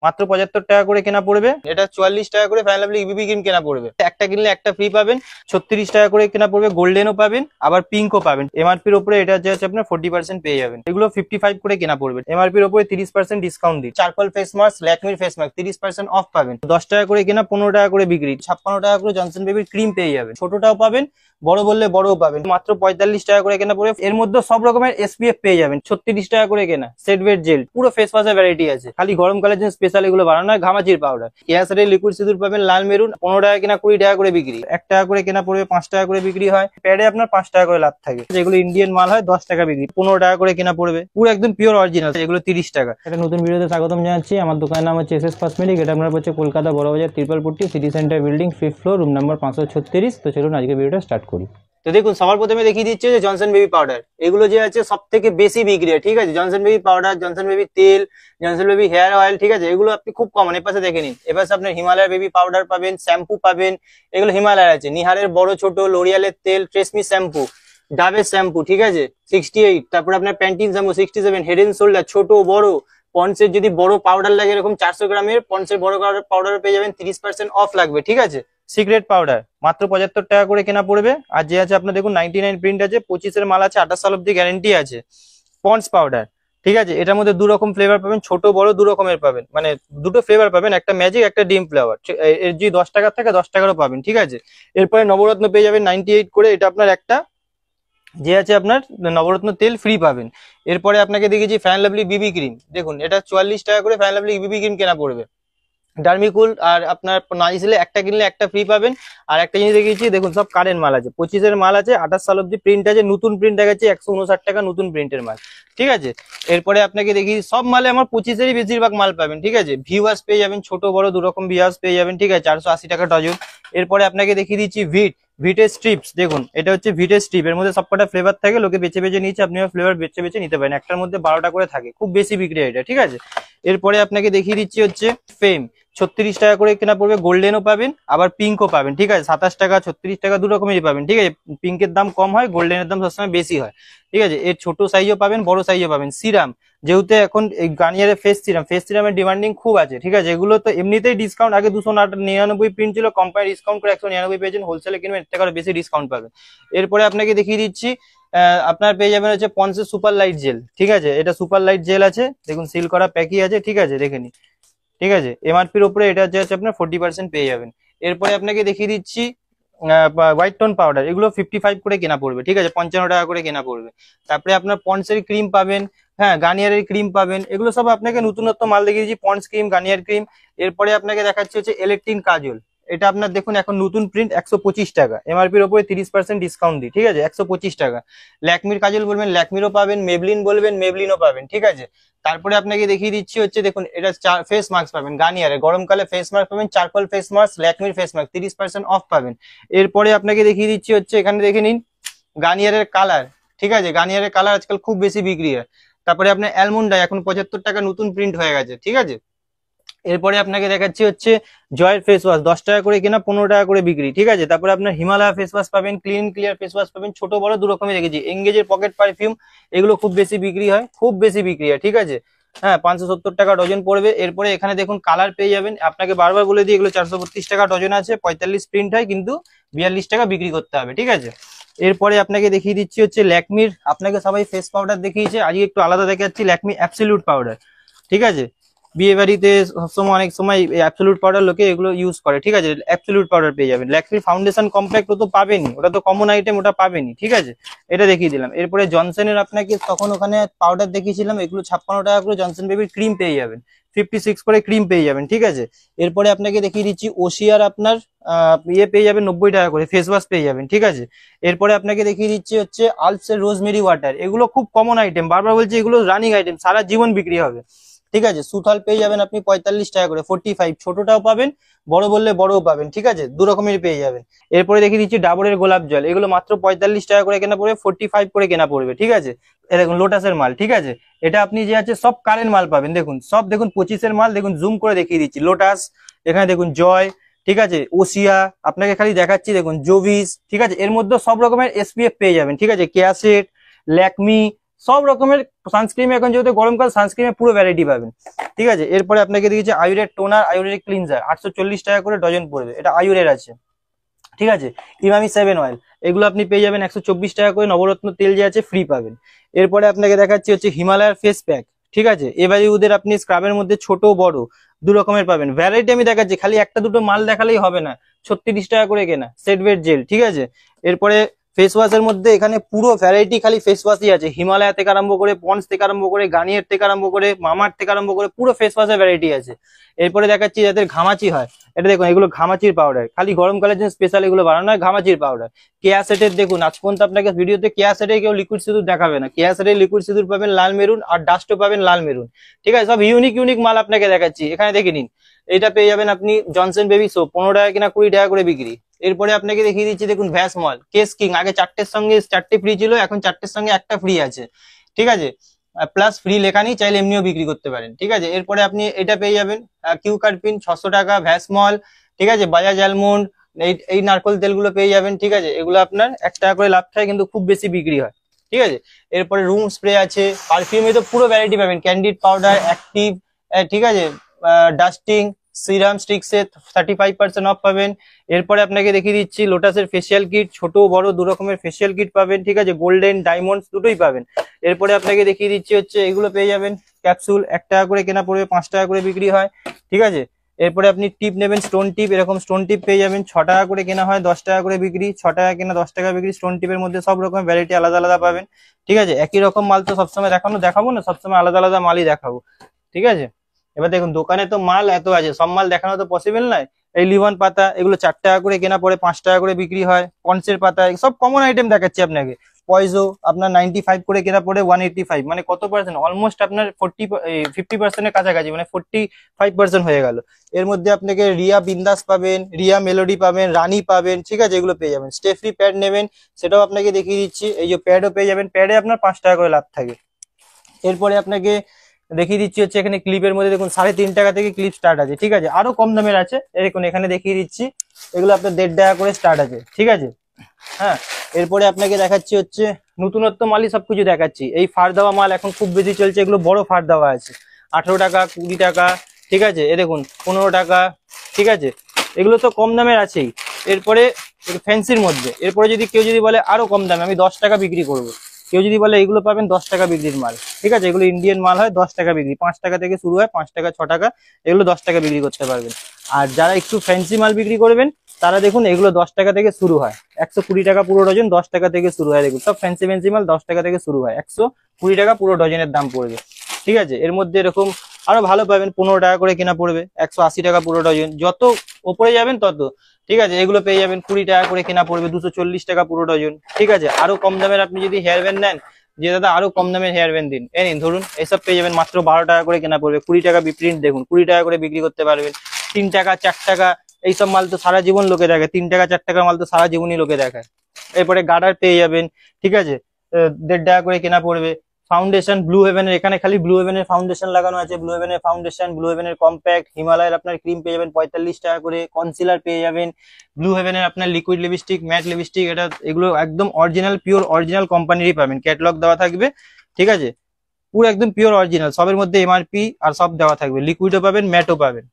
মাত্র 75 টাকা করে কেনা পড়বে। এটা 44 টাকা করে ফেয়ার লাভলি বিবি ক্রিম কেনা পড়বে। একটা কিনলে একটা ফ্রি পাবেন। 36 টাকা করে কেনা পড়বে। গোল্ডেনও পাবেন, আবার পিঙ্কও পাবেন। এমআরপির উপরে এটা যে আছে আপনার 40% পেয়ে যাবেন। এগুলো 55 করে কেনা পড়বে। এমআরপির উপরে 30% ডিসকাউন্ট দিই। চারকোল ফেস মাস্ক, ল্যাকমির ফেস মাস্ক 30% অফ পাবেন। 10 টাকা করে কেনা 15 টাকা করে বিক্রি। 56 টাকা করে জনসন বেবির ক্রিম পেয়ে যাবেন। ছোটটাও পাবেন, বড় বললে বড়ও পাবেন। মাত্র 45 টাকা করে কেনা পড়বে। এর মধ্যে সব রকমের এসপিএফ পেয়ে যাবেন। 36 টাকা করে কেনা সেট ওয়েট জেল, পুরো ফেস ওয়াশের ভ্যারাইটি আছে। খালি গরমকালের জন্য স্পেশাল এগুলো বানানো হয়। ঘামাচির পাউডার, কেয়াসারের লিকুইড সিঁদুর পাবেন লাল মেরুন, 15 টাকা কেনা 20 টাকা করে বিক্রি। 1 টাকা করে কেনা পড়বে, 5 টাকা করে বিক্রি হয়। প্যাডে আপনার 5 টাকা করে লাভ থাকে। যেগুলো ইন্ডিয়ান মাল হয় 10 টাকা বিক্রি, 15 টাকা করে কেনা পড়বে। পুরো একদম পিওর অরিজিনাল, এগুলো 30 টাকা। একটা নতুন ভিডিওতে স্বাগতম জানাচ্ছি। আমার দোকানের নাম হচ্ছে এসএস কসমেটিক। এটা আপনার হচ্ছে Kolkata Burrabazar Tripolpatti city centre building 5th floor, room number 536। তো চলুন আজকে ভিডিওটা স্টার্ট করি। তো দেখুন, সবার প্রথমে দেখিয়ে দিচ্ছে যে জনসন বেবি পাউডার। এগুলো যে আছে সব থেকে বেশি বিক্রি হয়, ঠিক আছে। Johnson baby powder, Johnson baby তেল, জনসন বেবি হেয়ার অয়েল, ঠিক আছে। এগুলো আপনি খুব কমন। এর পাশে দেখে নিন, এবার আপনার হিমালয়ের বেবি পাউডার পাবেন, শ্যাম্পু পাবেন। এগুলো হিমালয়ের আছে, নিহারের বড় ছোট, লোরিয়ালের তেল, ট্রেসমি শ্যাম্পু, ডাবের শ্যাম্পু, ঠিক আছে 68। তারপর আপনার Pantene shampoo 67, Head and Shoulders ছোট বড়। পন্সের যদি বড় পাউডার লাগে এরকম 400 গ্রামের, পন্সের বড় পাউডার পেয়ে যাবেন 30% অফ লাগবে, ঠিক আছে। সিক্রেট পাউডার মাত্র 75 টাকা করে কেনা পড়বে। আর যে আছে আপনার দেখুন 99 প্রিন্ট আছে, 25 মাল আছে, 28 সাল অব্দি গ্যারেন্টি আছে। পন্স পাউডার, ঠিক আছে। এটার মধ্যে 2 রকম ফ্লেভার পাবেন, ছোট বড় 2 রকমের পাবেন, মানে 2টো ফ্লেভার পাবেন, একটা ম্যাজিক একটা ডিম ফ্লেভার। এর যদি 10 টাকার থাকে 10 টাকারও পাবেন, ঠিক আছে। এরপরে নবরত্ন পেয়ে যাবেন 98 করে। এটা আপনার একটা যে আছে আপনার নবরত্ন তেল ফ্রি পাবেন। এরপরে আপনাকে দেখেছি ফ্যান লাভলি বিবি ক্রিম। দেখুন এটা 44 টাকা করে ফ্যান লাভলি বিবি ক্রিম কেনা পড়বে। ডার্মিকুল আর আপনার নাইসিলে একটা কিনলে একটা ফ্রি পাবেন। আর একটা জিনিস দেখিয়েছি, দেখুন সব কারেন্ট মাল আছে, 25 মাল আছে, 28 সাল অব্দি প্রিন্ট আছে। নতুন প্রিন্ট দেখাচ্ছে 159 টাকা নতুন প্রিন্টের মাল, ঠিক আছে। এরপরে আপনাকে দেখি সব মালে আমার 25 বেশিরভাগ মাল পাবেন, ঠিক আছে। ভিওয়াস পেয়ে যাবেন, ছোট বড় 2 রকম ভিওয়াস পেয়ে যাবেন, ঠিক আছে, 480 টাকা ডজন। এরপরে আপনাকে দেখিয়ে দিচ্ছি ভিটের স্ট্রিপস। দেখুন এটা হচ্ছে ভিটের স্ট্রিপ, এর মধ্যে সবকটা ফ্লেভার থাকে, লোকে বেছে বেছে নিচ্ছে, আপনিও ফ্লেভার বেছে বেছে নিতে পারেন। একটার মধ্যে 12টা করে থাকে, খুব বেশি বিক্রি হয় এটা, ঠিক আছে। এরপরে আপনাকে দেখিয়ে দিচ্ছি হচ্ছে ফেম, 36 টাকা করে কেনা পড়বে। গোল্ডেনও পাবেন, আবার পিঙ্কও পাবেন, ঠিক আছে। 27 টাকা 36 টাকা 2 রকমেরই পাবেন, ঠিক আছে। পিঙ্কের দাম কম হয়, গোল্ডেনের দাম সবসময় বেশি হয়, ঠিক আছে। এর ছোট সাইজও পাবেন, বড় সাইজও পাবেন। সিরাম, যেহেতু এখন এই গার্নিয়ারের ফেস সিরামের ডিমান্ডিং খুব আছে, ঠিক আছে। এগুলো তো এমনিতেই ডিসকাউন্ট, আগে 299 প্রিন্ট ছিল, কোম্পানি ডিসকাউন্ট করে 199 পেয়েছেন। হোলসেলে কিনবেন এর থেকে আরো বেশি ডিসকাউন্ট পাবেন। এরপরে আপনাকে দেখিয়ে দিচ্ছি আপনার পেয়ে যাবেন হচ্ছে পন্সের সুপার লাইট জেল, ঠিক আছে। এটা সুপার লাইট জেল আছে, দেখুন সিল করা প্যাকই আছে, ঠিক আছে, দেখে নিন, ঠিক আছে। এমআরপির উপরে এটা যে আছে আপনার 40% পেয়ে যাবেন। এরপরে আপনাকে দেখিয়ে দিচ্ছি হোয়াইট টোন পাউডার। এগুলো 55 করে কেনা পড়বে, ঠিক আছে, 55 টাকা করে কেনা পড়বে। তারপরে আপনার পন্সের ক্রিম পাবেন, হ্যাঁ, গার্নিয়ারের ক্রিম পাবেন। এগুলো সব আপনাকে নতুনত্ব মাল দেখিয়ে দিচ্ছি, পন্স ক্রিম, গার্নিয়ার ক্রিম। এরপরে আপনাকে দেখাচ্ছি হচ্ছে ইলেকট্রিন কাজল। এটা আপনার দেখুন এখন নতুন প্রিন্ট, 125 টাকা। এমআরপির উপরে 30% ডিসকাউন্ট দিই, ঠিক আছে, 125 টাকা। ল্যাকমির কাজল বলবেন ল্যাকমিরও পাবেন, মেবলিন বলবেন মেবলিনও পাবেন, ঠিক আছে। তারপরে আপনাকে দেখিয়ে দিচ্ছি হচ্ছে দেখুন এটা ফেস মাস্ক পাবেন গার্নিয়ারে, গরমকালে ফেস মাস্ক পাবেন, চারকোল ফেস মাস্ক, ল্যাকমির ফেস মাস্ক 30% অফ পাবেন। এরপরে আপনাকে দেখিয়ে দিচ্ছি হচ্ছে এখানে দেখে নিন গার্নিয়ারের কালার, ঠিক আছে। গার্নিয়ারের কালার আজকাল খুব বেশি বিক্রি হয়। তারপরে আপনার অ্যালমন্ড আই এখন 75 টাকা নতুন প্রিন্ট হয়ে গেছে, ঠিক আছে। এরপরে আপনাকে দেখাচ্ছি হচ্ছে জয়ের ফেস ওয়াশ, 10 টাকা করে কেনা 15 টাকা করে বিক্রি, ঠিক আছে। তারপরে আপনার হিমালয় ফেস ওয়াশ পাবেন, ক্লিন ক্লিয়ার ফেস ওয়াশ পাবেন, ছোট বড় 2 রকমের রেখেছি। এঙ্গেজের পকেট পারফিউম, এগুলো খুব বেশি বিক্রি হয়, খুব বেশি বিক্রি হয়, ঠিক আছে। হ্যাঁ, 570 টাকা ডজন পড়বে। এরপরে এখানে দেখুন কালার পেয়ে যাবেন, আপনাকে বারবার বলে দিই এগুলো 432 টাকা ডজন আছে, 45 প্রিন্ট হয়, কিন্তু 42 টাকা বিক্রি করতে হবে, ঠিক আছে। এরপরে আপনাকে দেখিয়ে দিচ্ছি হচ্ছে ল্যাকমির, আপনাকে সবাই ফেস পাউডার দেখিয়েছে, আজকে একটু আলাদা দেখাচ্ছি ল্যাকমি অ্যাবসলিউট পাউডার, ঠিক আছে। বিয়ে বাড়িতে সবসময় অনেক সময় অ্যাবসলিউট পাউডার লোকে এগুলো ইউজ করে, ঠিক আছে। অ্যাবসলিউট পাউডার পেয়ে যাবেন। ল্যাকমির ফাউন্ডেশন কমপ্যাক্ট তো পাবেনই, ওটা তো কমন আইটেম, ওটা পাবেনই, ঠিক আছে। এটা দেখিয়ে দিলাম। এরপরে জনসনের আপনাকে তখন ওখানে পাউডার দেখিয়েছিলাম, এগুলো 56 টাকা করে। জনসন বেবির ক্রিম পেয়ে যাবেন, 56 করে ক্রিম পেয়ে যাবেন, ঠিক আছে। এরপরে আপনাকে দেখিয়ে দিচ্ছি ওশিয়ার আপনার ইয়ে পেয়ে যাবেন 90 টাকা করে, ফেস ওয়াশ পেয়ে যাবেন, ঠিক আছে। এরপরে আপনাকে দেখিয়ে দিচ্ছি হচ্ছে আলপসের রোজমেরি ওয়াটার। এগুলো খুব কমন আইটেম, বারবার বলছি এগুলো রানিং আইটেম, সারা জীবন বিক্রি হবে, ঠিক আছে। সুথাল পেয়ে যাবেন আপনি 45 টাকা করে, 45, ছোটটাও পাবেন, বড় বললে বড়ও পাবেন, ঠিক আছে, 2 রকমের পেয়ে যাবেন। এরপরে দেখিয়ে দিচ্ছি ডাবরের গোলাপ জল। এগুলো মাত্র 45 টাকা করে কেনা পড়বে, 45 করে কেনা পড়বে, ঠিক আছে। দেখুন লোটাসের মাল, ঠিক আছে। এটা আপনি যে আছে সব কারেন্ট মাল পাবেন, দেখুন সব দেখুন 25 মাল, দেখুন জুম করে দেখিয়ে দিচ্ছি। লোটাস, এখানে দেখুন জয়, ঠিক আছে, ওসিয়া, আপনাকে খালি দেখাচ্ছি দেখুন জোভিস, ঠিক আছে। এর মধ্যে সব রকমের এসপিএফ পেয়ে যাবেন, ঠিক আছে। কেয়াসেট, ল্যাকমি, সব রকমের সানস্ক্রিন, এখন যেহেতু গরমকাল সানস্ক্রিনের পুরো ভ্যারাইটি পাবেন। ঠিক আছে, এরপরে আপনাকে দিয়েছে আয়ুরের টোনার, আয়ুরের ক্লিনজার 840 টাকা করে ডজন পড়বে, এটা আয়ুরের আছে। ঠিক আছে, ইমামি 7 অয়েল এগুলো আপনি পেয়ে যাবেন 124 টাকা করে, নবরত্ন তেল যে আছে ফ্রি পাবেন। এরপরে আপনাকে দেখাচ্ছি হচ্ছে হিমালয়ার ফেস প্যাক। ঠিক আছে, এবারে ওদের আপনি স্ক্রাবের মধ্যে ছোট বড় দু রকমের পাবেন, ভ্যারাইটি আমি দেখাচ্ছি, খালি একটা দুটো মাল দেখালেই হবে না। 36 টাকা করে কেনা সেট ওয়েট জেল। ঠিক আছে, এরপরে ফেস ওয়াশের মধ্যে এখানে পুরো ভ্যারাইটি খালি ফেস ওয়াশই আছে, হিমালয়া থেকে আরম্ভ করে, পন্ডস থেকে আরম্ভ করে, গার্নিয়ার থেকে আরম্ভ করে, মামার থেকে আরম্ভ করে পুরো ফেস ওয়াশের ভ্যারাইটি আছে। এরপরে দেখাচ্ছি যাদের ঘামাচি হয়, এটা দেখুন এগুলো ঘামাচির পাউডার, খালি গরমকালের জন্য স্পেশাল এগুলো বানানো হয়, ঘামাচির পাউডার। কেয়া সেটের দেখুন আজ পর্যন্ত আপনাকে ভিডিওতে কেয়া সেটে কেউ লিকুইড সিঁদুর দেখাবে না, কেয়া সেটের লিকুইড সিঁদুর পাবেন লাল মেরুন, আর ডাস্টও পাবেন লাল মেরুন। ঠিক আছে, সব ইউনিক ইউনিক মাল আপনাকে দেখাচ্ছি, এখানে দেখে নিন। এটা পেয়ে যাবেন আপনি জনসন বেবি সোপ 15 টাকা কিনা 20 টাকা করে বিক্রি। এরপরে আপনাকে দেখিয়ে দিচ্ছি দেখুন ভ্যাসমল কেস কিং, আগে 4টের সঙ্গে 4টে ফ্রি ছিল, এখন 4টের সঙ্গে একটা ফ্রি আছে। ঠিক আছে, প্লাস ফ্রি লেখা নেই, চাইলে এমনিও বিক্রি করতে পারেন। ঠিক আছে, এরপরে আপনি এটা পেয়ে যাবেন কিউ কার্পিন 600 টাকা, ভ্যাসমল, ঠিক আছে, বাজাজ অ্যালমন্ড, এই নারকল তেলগুলো পেয়ে যাবেন। ঠিক আছে, এগুলো আপনার 1 টাকা করে লাভ খায়, কিন্তু খুব বেশি বিক্রি হয়। ঠিক আছে, এরপরে রুম স্প্রে আছে, পারফিউমে তো পুরো ভ্যারাইটি পাবেন, ক্যান্ডিড পাউডার, অ্যাক্টিভ, ঠিক আছে, ডাস্টিং সিরাম স্টিক্সে 35% অফ পাবেন। এরপরে আপনাকে দেখিয়ে দিচ্ছি লোটাসের ফেসিয়াল কিট, ছোট বড় দু রকমের ফেসিয়াল কিট পাবেন। ঠিক আছে, গোল্ডেন ডায়মন্ড দুটোই পাবেন। এরপরে আপনাকে দেখিয়ে দিচ্ছি হচ্ছে এগুলো পেয়ে যাবেন ক্যাপসুল, 1 টাকা করে কেনা পড়বে, 5 টাকা করে বিক্রি হয়। ঠিক আছে, এরপরে আপনি টিপ নেবেন, স্টোন টিপ, এরকম স্টোন টিপ পেয়ে যাবেন, 6 টাকা করে কেনা হয়, 10 টাকা করে বিক্রি, 6 টাকা কেনা 10 টাকা বিক্রি। স্টোন টিপের মধ্যে সব রকম ভ্যারাইটি আলাদা আলাদা পাবেন। ঠিক আছে, একই রকম মাল তো সবসময় দেখাবো না, সবসময় আলাদা আলাদা মালই দেখাবো। ঠিক আছে, এবার দেখুন দোকানে তো মাল এত আছে, সব মাল দেখানো তো পসিবল নয়। এই লিভান পাতা এগুলো 4 টাকা করে কেনা পড়ে, 5 টাকা করে বিক্রি হয়। পন্সের পাতা সব কমন আইটেম দেখাচ্ছি আপনাকে। পয়জো আপনার 95 করে কেনা পড়ে 185, মানে কত পার্সেন্ট, অলমোস্ট আপনার 50% কাছাকাছি, মানে 45% হয়ে গেল। এর মধ্যে আপনাকে রিয়া বিন্দাস পাবেন, রিয়া মেলোডি পাবেন, রানী পাবেন। ঠিক আছে, এগুলো পেয়ে যাবেন। স্টেফ্রি প্যাড নেবেন, সেটাও আপনাকে দেখিয়ে দিচ্ছি, এই যে প্যাডও পেয়ে যাবেন, প্যাডে আপনার 5 টাকা করে লাভ থাকে। এরপরে আপনাকে দেখিয়ে দিচ্ছি হচ্ছে এখানে ক্লিপের মধ্যে দেখুন 3.5 টাকা থেকে ক্লিপ স্টার্ট আছে। ঠিক আছে, আরো কম দামের আছে, দেখুন এখানে দেখিয়ে দিচ্ছি, এগুলো আপনার 1.5 টাকা করে স্টার্ট আছে। ঠিক আছে, হ্যাঁ, এরপরে আপনাকে দেখাচ্ছি হচ্ছে নতুনত্ব মালই সবকিছু দেখাচ্ছি। এই ফার দেওয়া মাল এখন খুব বেশি চলছে, এগুলো বড় ফার দেওয়া আছে, 18 টাকা 20 টাকা। ঠিক আছে, এ দেখুন 15 টাকা। ঠিক আছে, এগুলো তো কম দামের আছেই। এরপরে ফ্যান্সির মধ্যে, এরপরে যদি কেউ যদি বলে আরো কম দামে আমি 10 টাকা বিক্রি করবো, কেউ যদি বলে এগুলো পাবেন 10 টাকা বিক্রির মাল। ঠিক আছে, এগুলো ইন্ডিয়ান মাল হয়, 10 টাকা বিক্রি, 5 টাকা থেকে শুরু হয়, 5 টাকা 6 টাকা, এগুলো 10 টাকা বিক্রি করতে পারবেন। আর যারা একটু ফ্যান্সি মাল বিক্রি করবেন তারা দেখুন এগুলো 10 টাকা থেকে শুরু হয়, 120 টাকা পুরো ডজন, 10 টাকা থেকে শুরু হয়। দেখুন সব ফ্যান্সি ফ্যান্সি মাল 10 টাকা থেকে শুরু হয়, 120 টাকা পুরো ডজনের দাম পড়বে। ঠিক আছে, এর মধ্যে এরকম আরো ভালো পাবেন, 15 টাকা করে কেনা পড়বে, 180 টাকা পুরো ডজন, যত ওপরে যাবেন তত। ঠিক আছে, এগুলো পেয়ে যাবেন 20 টাকা করে কেনা পড়বে, 240 টাকা পুরো ডজন। ঠিক আছে, আরো কম দামের আপনি যদি হেয়ার ব্যান্ড নেন, যে দাদা আরো কম দামের হেয়ার ব্যান্ড দিন, এই নিন ধরুন, এসব পেয়ে যাবেন মাত্র 12 টাকা করে কেনা পড়বে, 20 টাকা প্রিন্ট দেখুন 20 টাকা করে বিক্রি করতে পারবেন। 3 টাকা 4 টাকা এইসব মাল তো সারা জীবন লোকে দেখে, 3 টাকা 4 টাকার মাল তো সারা জীবনই লোকে দেখায়। এরপরে গার্ডার পেয়ে যাবেন। ঠিক আছে, 1.5 টাকা করে কেনা পড়বে। ফাউন্ডেশন ব্লু হেভেনের, এখানে খালি ব্লু হেভেনের ফাউন্ডেশন লাগানো আছে, ব্লু হেভেনের ফাউন্ডেশন, ব্লু হেভেনের কম্প্যাক্ট, হিমালয়ের আপনার ক্রিম পেয়ে যাবেন 45 টাকা করে, কনসিলার পেয়ে যাবেন, ব্লু হেভেনের আপনার লিকুইড লিপস্টিক, ম্যাট লিপস্টিক, এটা এগুলো একদম অরিজিনাল পিওর অরিজিনাল কোম্পানিরই পাবেন, ক্যাটালগ দেওয়া থাকবে। ঠিক আছে, পুরো একদম পিওর অরিজিনাল, সবের মধ্যে এমআরপি আর সব দেওয়া থাকবে, লিকুইডও পাবেন ম্যাটও পাবেন।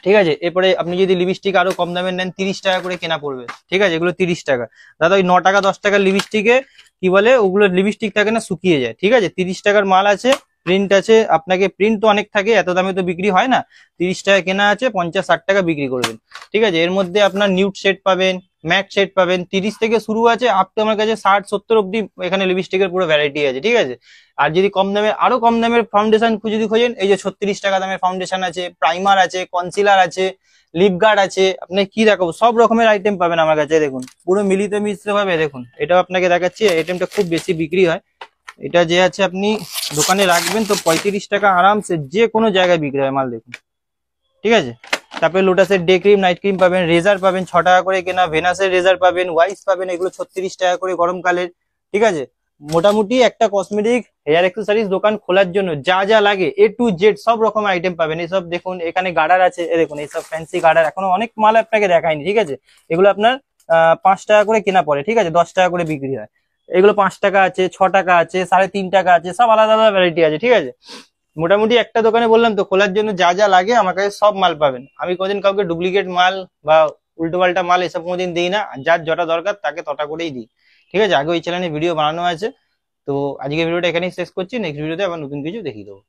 ঠিক আছে, এরপরে আপনি যদি লিপস্টিক আরো কম দামের নেন 30 টাকা করে কেনা পড়বে। ঠিক আছে, এগুলো 30 টাকা, দাদা ওই 9 টাকা 10 টাকার লিপস্টিকে কি বলে ওগুলো লিপস্টিক থাকে না, শুকিয়ে যায়। ঠিক আছে, 30 টাকার মাল আছে, প্রিন্ট আছে, আপনাকে প্রিন্ট তো অনেক থাকে, এত দামে তো বিক্রি হয় না, 30 টাকা কেনা আছে, 50-60 টাকা বিক্রি করবেন। ঠিক আছে, এর মধ্যে আপনার নিউড শেড পাবেন, ম্যাট শেড পাবেন, 30 থেকে শুরু আছে আপ টু আমার কাছে 60-70 অব্দি এখানে লিপস্টিকের পুরো ভ্যারাইটি আছে। ঠিক আছে, আর যদি কম দামে আরো কম দামের ফাউন্ডেশন যদি খোঁজেন, এই যে 36 টাকা দামের ফাউন্ডেশন আছে, প্রাইমার আছে, কনসিলার আছে, লিপ গার্ড আছে, আপনি কি দেখাবো, সব রকমের আইটেম পাবেন আমার কাছে। দেখুন পুরো মিলিত মিশ্র ভাবে, দেখুন এটাও আপনাকে দেখাচ্ছি, আইটেমটা খুব বেশি বিক্রি হয়। এটা যে আছে আপনি দোকানে রাখবেন তো 35 টাকা আরামসে যে কোনো জায়গায় বিক্রি হয় মাল, দেখুন। ঠিক আছে, তারপরে লোটাসের ডে ক্রিম নাইট ক্রিম পাবেন, রেজার পাবেন 6 টাকা করে কেনা, ভেনাসের রেজার পাবেন, ওয়াইস পাবেন, এগুলো 36 টাকা করে গরমকালের। ঠিক আছে, মোটামুটি একটা কসমেটিক হেয়ার অ্যাক্সেসরিজ দোকান খোলার জন্য যা যা লাগে A to Z সব রকম আইটেম পাবেন। এসব দেখুন এখানে গার্ডার আছে, দেখুন এইসব ফ্যান্সি গার্ডার, এখনো অনেক মাল আপনাকে দেখায়নি। ঠিক আছে, এগুলো আপনার 5 টাকা করে কেনা পড়ে। ঠিক আছে, 10 টাকা করে বিক্রি হয়। এগুলো 5 টাকা আছে, 6 টাকা আছে, 3.5 টাকা আছে, সব আলাদা আলাদা ভ্যারাইটি আছে, ঠিক আছে। মোটামুটি একটা দোকানে বললাম তো, খোলার জন্য যা যা লাগে আমার কাছে সব মাল পাবেন। আমি কোনোদিন কাউকে ডুপ্লিকেট মাল বা উল্টো পাল্টা মাল এসব কোনোদিন দিই না, যার যটা দরকার তাকে তটা করেই দিই, ঠিক আছে। আগে ওই চ্যানেলে ভিডিও বানানো আছে। তো আজকে ভিডিওটা এখানেই শেষ করছি, নেক্সট ভিডিওতে আবার নতুন কিছু দেখিয়ে দেবো।